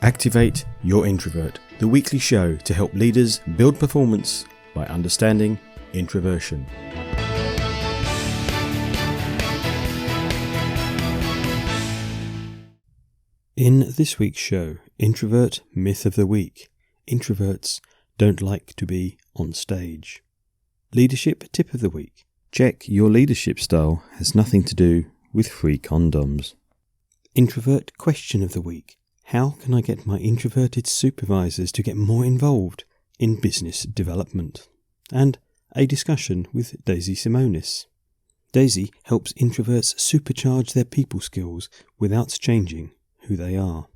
Activate Your Introvert, the weekly show to help leaders build performance by understanding introversion. In this week's show, Introvert Myth of the Week, introverts don't like to be on stage. Leadership Tip of the Week, check your leadership style has nothing to do with free condoms. Introvert Question of the Week, how can I get my introverted supervisors to get more involved in business development? And a discussion with Daisy Simonis. Daisy helps introverts supercharge their people skills without changing who they are.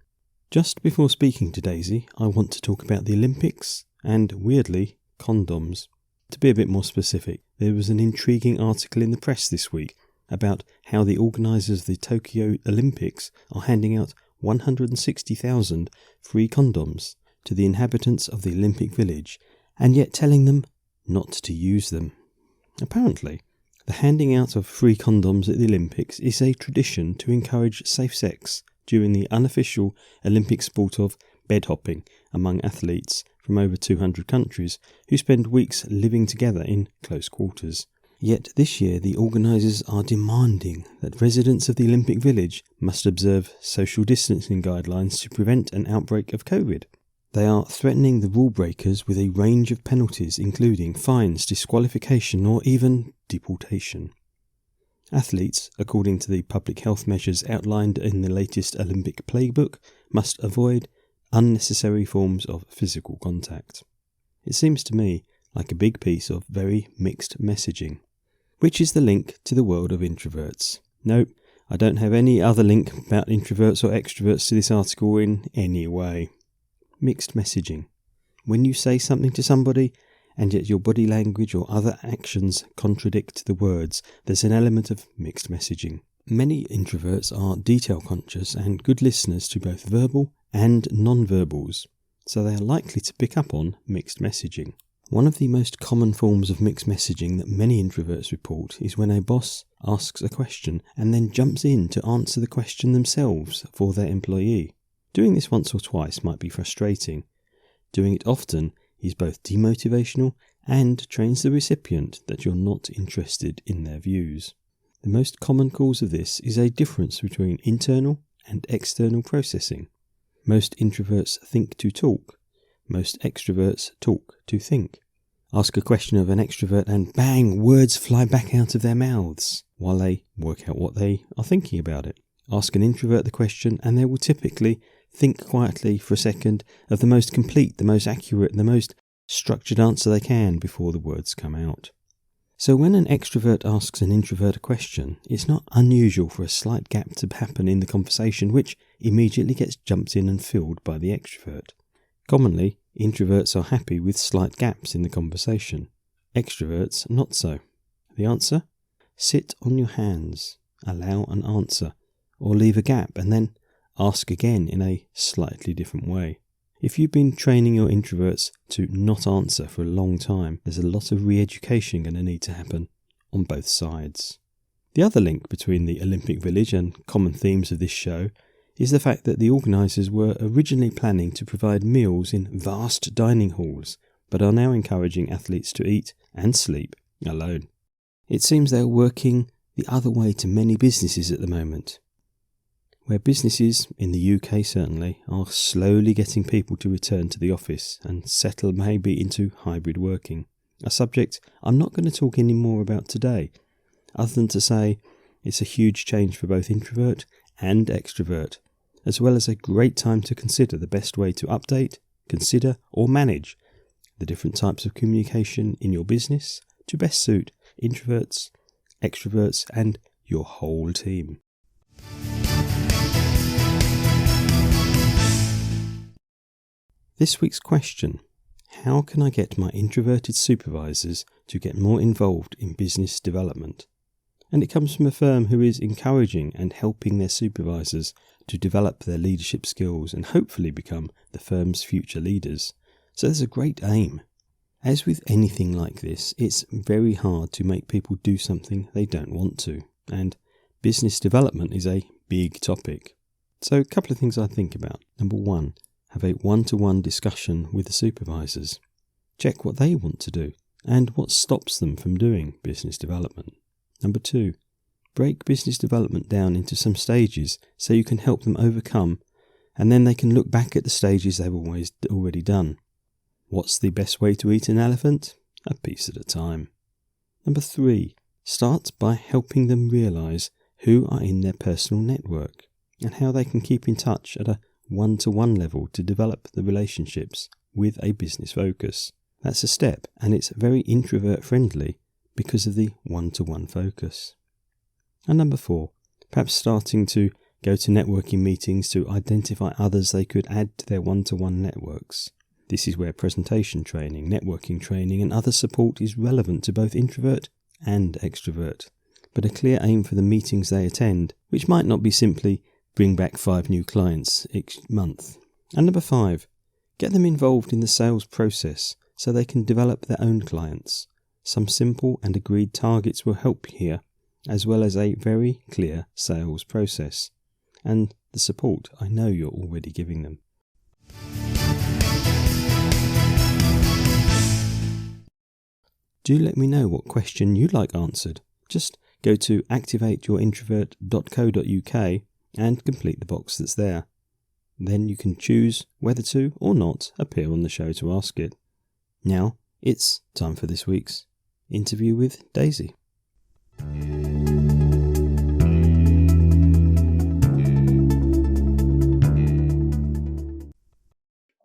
Just before speaking to Daisy, I want to talk about the Olympics and, weirdly, condoms. To be a bit more specific, there was an intriguing article in the press this week about how the organisers of the Tokyo Olympics are handing out 160,000 free condoms to the inhabitants of the Olympic Village, and yet telling them not to use them. Apparently, the handing out of free condoms at the Olympics is a tradition to encourage safe sex during the unofficial Olympic sport of bed hopping among athletes from over 200 countries who spend weeks living together in close quarters. Yet this year the organisers are demanding that residents of the Olympic Village must observe social distancing guidelines to prevent an outbreak of COVID. They are threatening the rule breakers with a range of penalties including fines, disqualification or even deportation. Athletes, according to the public health measures outlined in the latest Olympic playbook, must avoid unnecessary forms of physical contact. It seems to me like a big piece of very mixed messaging. Which is the link to the world of introverts? No, I don't have any other link about introverts or extroverts to this article in any way. Mixed messaging. When you say something to somebody, and yet your body language or other actions contradict the words, there's an element of mixed messaging. Many introverts are detail conscious and good listeners to both verbal and non-verbals, so they are likely to pick up on mixed messaging. One of the most common forms of mixed messaging that many introverts report is when a boss asks a question and then jumps in to answer the question themselves for their employee. Doing this once or twice might be frustrating. Doing it often is both demotivational and trains the recipient that you're not interested in their views. The most common cause of this is a difference between internal and external processing. Most introverts think to talk. Most extroverts talk to think. Ask a question of an extrovert and bang, words fly back out of their mouths while they work out what they are thinking about it. Ask an introvert the question and they will typically think quietly for a second of the most complete, the most accurate, the most structured answer they can before the words come out. So when an extrovert asks an introvert a question, it's not unusual for a slight gap to happen in the conversation which immediately gets jumped in and filled by the extrovert. Commonly, introverts are happy with slight gaps in the conversation. Extroverts, not so. The answer? Sit on your hands, allow an answer, or leave a gap and then ask again in a slightly different way. If you've been training your introverts to not answer for a long time, there's a lot of re-education going to need to happen on both sides. The other link between the Olympic Village and common themes of this show is the fact that the organisers were originally planning to provide meals in vast dining halls, but are now encouraging athletes to eat and sleep alone. It seems they are working the other way to many businesses at the moment, where businesses, in the UK certainly, are slowly getting people to return to the office and settle maybe into hybrid working, a subject I'm not going to talk any more about today, other than to say it's a huge change for both introvert and extrovert, as well as a great time to consider the best way to update, consider or manage the different types of communication in your business to best suit introverts, extroverts and your whole team. This week's question: how can I get my introverted supervisors to get more involved in business development? And it comes from a firm who is encouraging and helping their supervisors to develop their leadership skills and hopefully become the firm's future leaders. So there's a great aim. As with anything like this, it's very hard to make people do something they don't want to, and business development is a big topic. So a couple of things I think about. Number one, have a one-to-one discussion with the supervisors. Check what they want to do and what stops them from doing business development. Number 2, break business development down into some stages so you can help them overcome, and then they can look back at the stages they've already done. What's the best way to eat an elephant? A piece at a time. Number 3, start by helping them realise who are in their personal network and how they can keep in touch at a one-to-one level to develop the relationships with a business focus. That's a step, and it's very introvert friendly because of the one-to-one focus. And number 4, perhaps starting to go to networking meetings to identify others they could add to their one-to-one networks. This is where presentation training, networking training and other support is relevant to both introvert and extrovert, but a clear aim for the meetings they attend, which might not be simply bring back 5 new clients each month. And number 5, get them involved in the sales process so they can develop their own clients. Some simple and agreed targets will help here, as well as a very clear sales process and the support I know you're already giving them. Do let me know what question you'd like answered. Just go to activateyourintrovert.co.uk and complete the box that's there. Then you can choose whether to or not appear on the show to ask it. Now it's time for this week's interview with Daisy.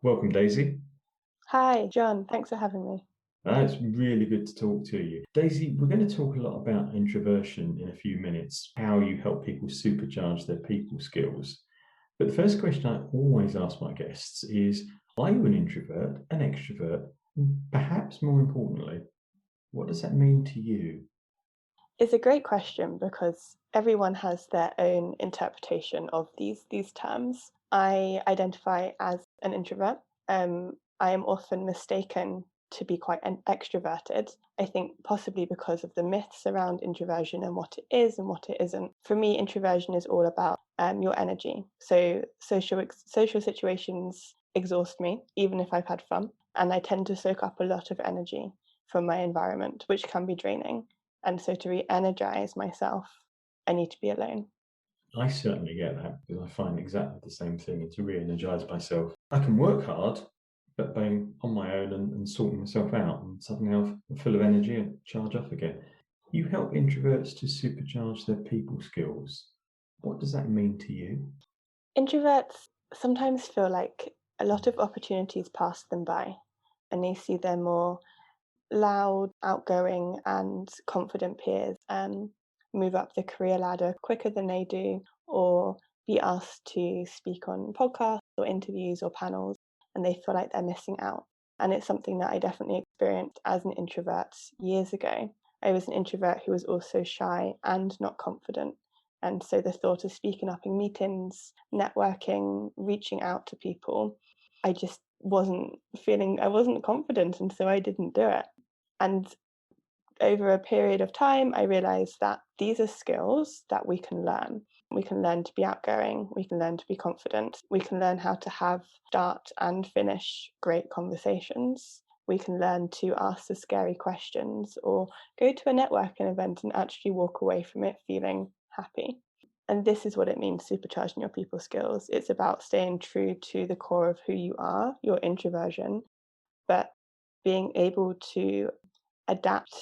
Welcome, Daisy. Hi, John. Thanks for having me. It's really good to talk to you. Daisy, we're going to talk a lot about introversion in a few minutes, how you help people supercharge their people skills. But the first question I always ask my guests is, are you an introvert, an extrovert? Perhaps more importantly, what does that mean to you? It's a great question because everyone has their own interpretation of these terms. I identify as an introvert. I am often mistaken to be quite extroverted. I think possibly because of the myths around introversion and what it is and what it isn't. For me, introversion is all about your energy. So social situations exhaust me, even if I've had fun, and I tend to soak up a lot of energy from my environment, which can be draining. And so to re-energize myself, I need to be alone. I certainly get that because I find exactly the same thing. And to re-energize myself, I can work hard, but being on my own and sorting myself out, and suddenly I'm full of energy and charge off again. You help introverts to supercharge their people skills. What does that mean to you? Introverts sometimes feel like a lot of opportunities pass them by, and they see their more loud, outgoing, and confident peers move up the career ladder quicker than they do, or be asked to speak on podcasts or interviews or panels, and they feel like they're missing out. And it's something that I definitely experienced as an introvert years ago. I was an introvert who was also shy and not confident. And so the thought of speaking up in meetings, networking, reaching out to people, I just I wasn't confident, and so I didn't do it. And over a period of time, I realized that these are skills that we can learn. We can learn to be outgoing, we can learn to be confident, we can learn how to start and finish great conversations. We can learn to ask the scary questions or go to a networking event and actually walk away from it feeling happy. And this is what it means, supercharging your people skills. It's about staying true to the core of who you are, your introversion, but being able to adapt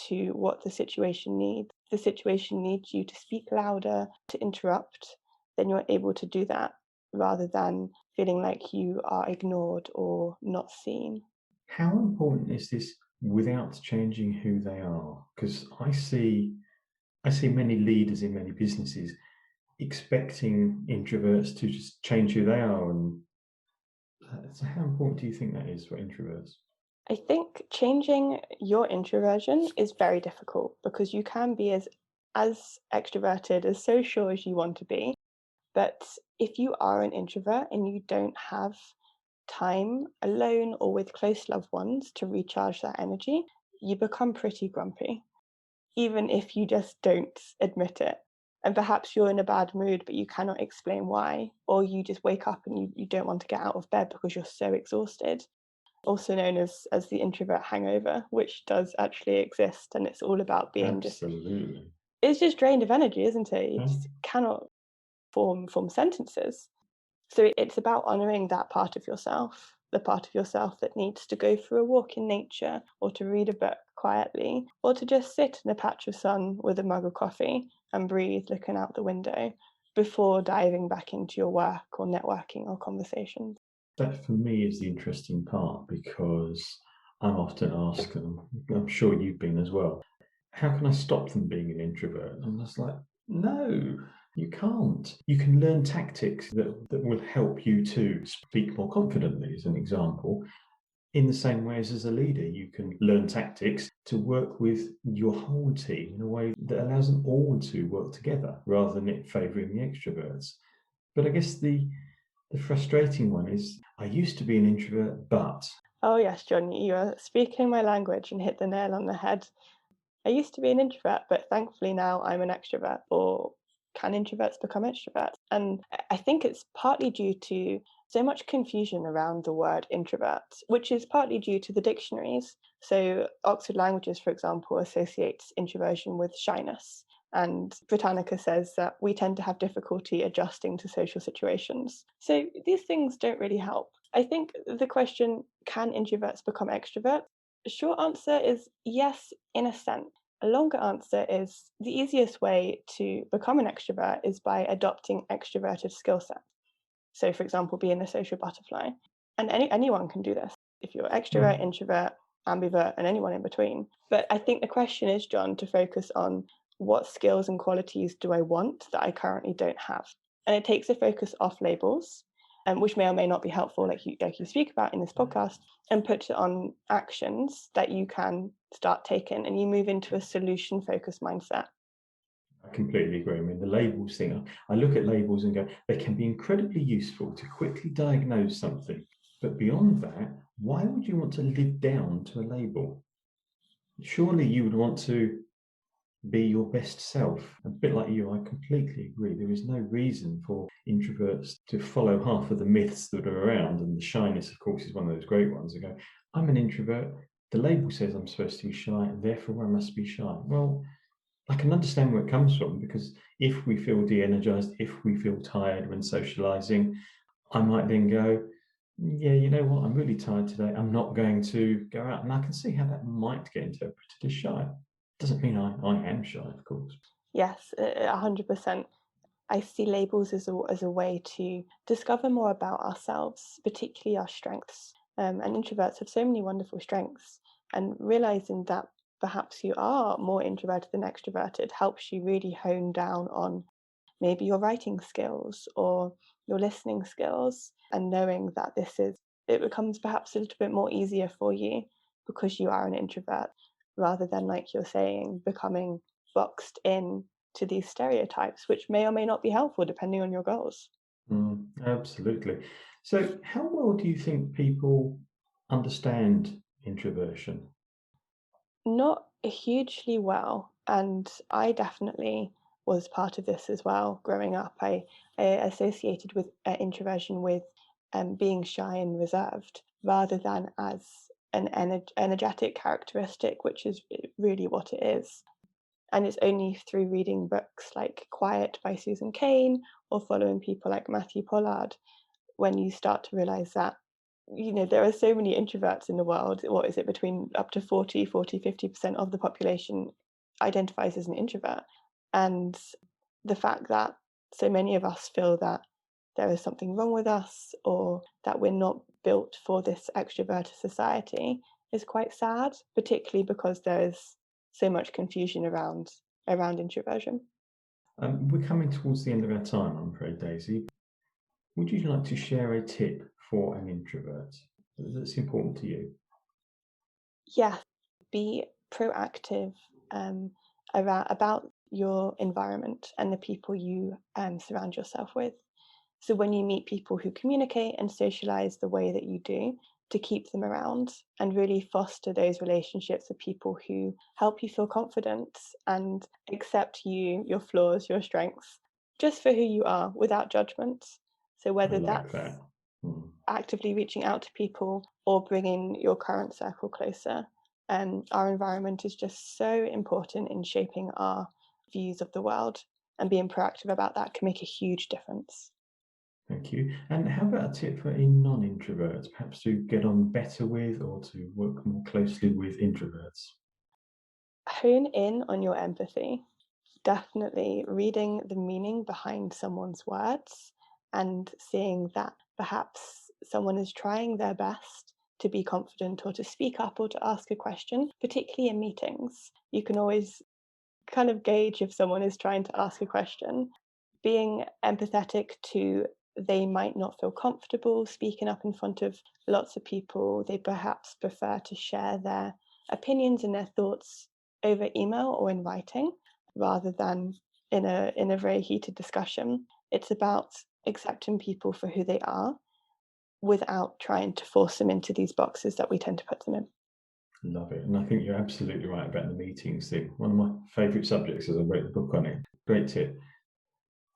to what the situation needs. If the situation needs you to speak louder, to interrupt, then you're able to do that rather than feeling like you are ignored or not seen. How important is this without changing who they are? Because I see many leaders in many businesses expecting introverts to just change who they are. And so how important do you think that is for introverts? I think changing your introversion is very difficult because you can be as extroverted, as social as you want to be. But if you are an introvert and you don't have time alone or with close loved ones to recharge that energy, you become pretty grumpy, even if you just don't admit it. And perhaps you're in a bad mood, but you cannot explain why, or you just wake up and you don't want to get out of bed because you're so exhausted. Also known as the introvert hangover, which does actually exist, and it's all about being just Absolutely. it's just drained of energy, isn't it? You Mm. just cannot form sentences. So it's about honoring that part of yourself, the part of yourself that needs to go for a walk in nature, or to read a book quietly, or to just sit in a patch of sun with a mug of coffee and breathe looking out the window before diving back into your work or networking or conversations. That for me is the interesting part because I'm often asked, and I'm sure you've been as well, how can I stop them being an introvert? And I'm just like, no, you can't. You can learn tactics that will help you to speak more confidently, as an example. In the same way as a leader, you can learn tactics to work with your whole team in a way that allows them all to work together rather than it favouring the extroverts. But I guess the frustrating one is I used to be an introvert, but Oh, yes, John, you are speaking my language and hit the nail on the head. I used to be an introvert, but thankfully now I'm an extrovert. Or can introverts become extroverts? And I think it's partly due to so much confusion around the word introvert, which is partly due to the dictionaries. So Oxford Languages, for example, associates introversion with shyness. And Britannica says that we tend to have difficulty adjusting to social situations. So these things don't really help. I think the question, can introverts become extroverts? The short answer is yes, in a sense. A longer answer is the easiest way to become an extrovert is by adopting extroverted skill sets. So, for example, being a social butterfly. And anyone can do this if you're extrovert, mm, introvert, ambivert, and anyone in between. But I think the question is, John, to focus on what skills and qualities do I want that I currently don't have? And it takes a focus off labels, which may or may not be helpful, like you speak about in this podcast, and puts it on actions that you can start taking, and you move into a solution focused mindset. I completely agree. I mean, the labels thing, I look at labels and go, they can be incredibly useful to quickly diagnose something. But beyond that, why would you want to live down to a label? Surely you would want to be your best self. A bit like you, I completely agree. There is no reason for introverts to follow half of the myths that are around. And the shyness, of course, is one of those great ones. They go, I'm an introvert. The label says I'm supposed to be shy, therefore I must be shy. Well, I can understand where it comes from because if we feel de energized, if we feel tired when socializing, I might then go, yeah, you know what? I'm really tired today. I'm not going to go out. And I can see how that might get interpreted as shy. Doesn't mean I am shy, of course. Yes, 100%. I see labels as a way to discover more about ourselves, particularly our strengths. And introverts have so many wonderful strengths, and realizing that perhaps you are more introverted than extroverted helps you really hone down on maybe your writing skills or your listening skills, and knowing that it becomes perhaps a little bit more easier for you because you are an introvert, rather than, like you're saying, becoming boxed in to these stereotypes, which may or may not be helpful depending on your goals. Absolutely. So, how well do you think people understand introversion? Not hugely well, and I definitely was part of this as well. Growing up, I associated with introversion with being shy and reserved, rather than as an energetic characteristic, which is really what it is. And it's only through reading books like Quiet by Susan Cain or following people like Matthew Pollard when you start to realize that, there are so many introverts in the world. What is it, between up to 50% of the population identifies as an introvert. And the fact that so many of us feel that there is something wrong with us, or that we're not built for this extroverted society, is quite sad, particularly because there is so much confusion around introversion. We're coming towards the end of our time, I'm afraid, Daisy. Would you like to share a tip for an introvert that's important to you? Yes, be proactive about your environment and the people you surround yourself with. So when you meet people who communicate and socialize the way that you do, to keep them around and really foster those relationships with people who help you feel confident and accept you, your flaws, your strengths, just for who you are without judgment. So I whether like that's that. actively reaching out to people or bringing your current circle closer, our environment is just so important in shaping our views of the world, and being proactive about that can make a huge difference. Thank you. And how about a tip for a non-introvert, perhaps to get on better with or to work more closely with introverts? Hone in on your empathy. Definitely reading the meaning behind someone's words and seeing that perhaps someone is trying their best to be confident or to speak up or to ask a question, particularly in meetings. You can always kind of gauge if someone is trying to ask a question. Being empathetic to they might not feel comfortable speaking up in front of lots of people. They perhaps prefer to share their opinions and their thoughts over email or in writing rather than in a very heated discussion. It's about accepting people for who they are without trying to force them into these boxes that we tend to put them in. Love it. And I think you're absolutely right about the meetings thing. One of my favourite subjects as I wrote the book on it. Great tip.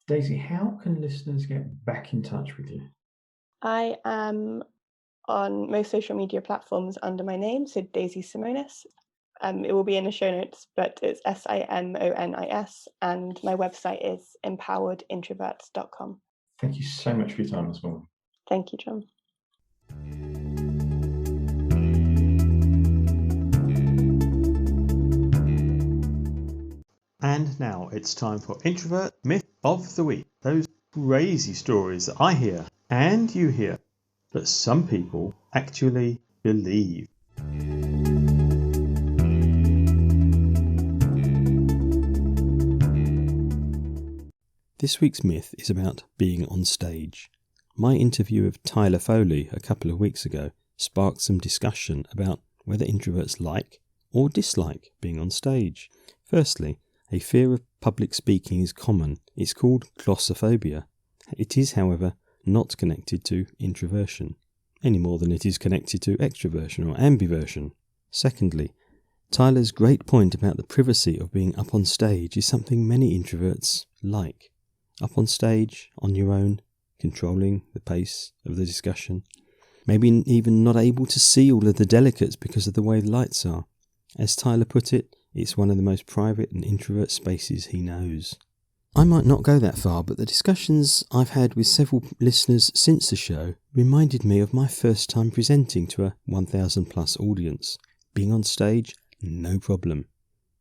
Daisy, how can listeners get back in touch with you? I am on most social media platforms under my name, so Daisy Simonis. It will be in the show notes, but it's Simonis, and my website is empoweredintroverts.com. Thank you so much for your time this morning. Thank you, John. And now it's time for Introvert Myth of the Week. Those crazy stories that I hear and you hear, but some people actually believe. This week's myth is about being on stage. My interview of Tyler Foley a couple of weeks ago sparked some discussion about whether introverts like or dislike being on stage. Firstly, a fear of public speaking is common. It's called glossophobia. It is, however, not connected to introversion, any more than it is connected to extroversion or ambiversion. Secondly, Tyler's great point about the privacy of being up on stage is something many introverts like. Up on stage, on your own, controlling the pace of the discussion, maybe even not able to see all of the delegates because of the way the lights are. As Tyler put it, it's one of the most private and introvert spaces he knows. I might not go that far, but the discussions I've had with several listeners since the show reminded me of my first time presenting to a 1,000 plus audience. Being on stage, no problem.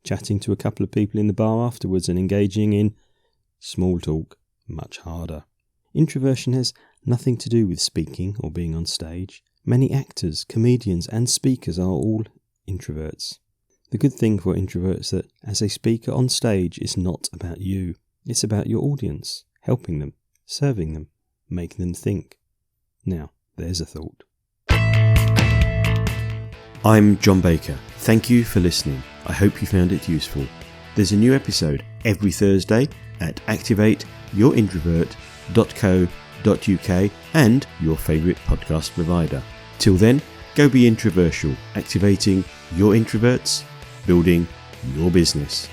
Chatting to a couple of people in the bar afterwards and engaging in small talk, much harder. Introversion has nothing to do with speaking or being on stage. Many actors, comedians and speakers are all introverts. The good thing for introverts is that as a speaker on stage, it's not about you. It's about your audience, helping them, serving them, making them think. Now, there's a thought. I'm John Baker. Thank you for listening. I hope you found it useful. There's a new episode every Thursday at activateyourintroverts.co.uk and your favourite podcast provider. Till then, go be introversial, activating your introverts, building your business.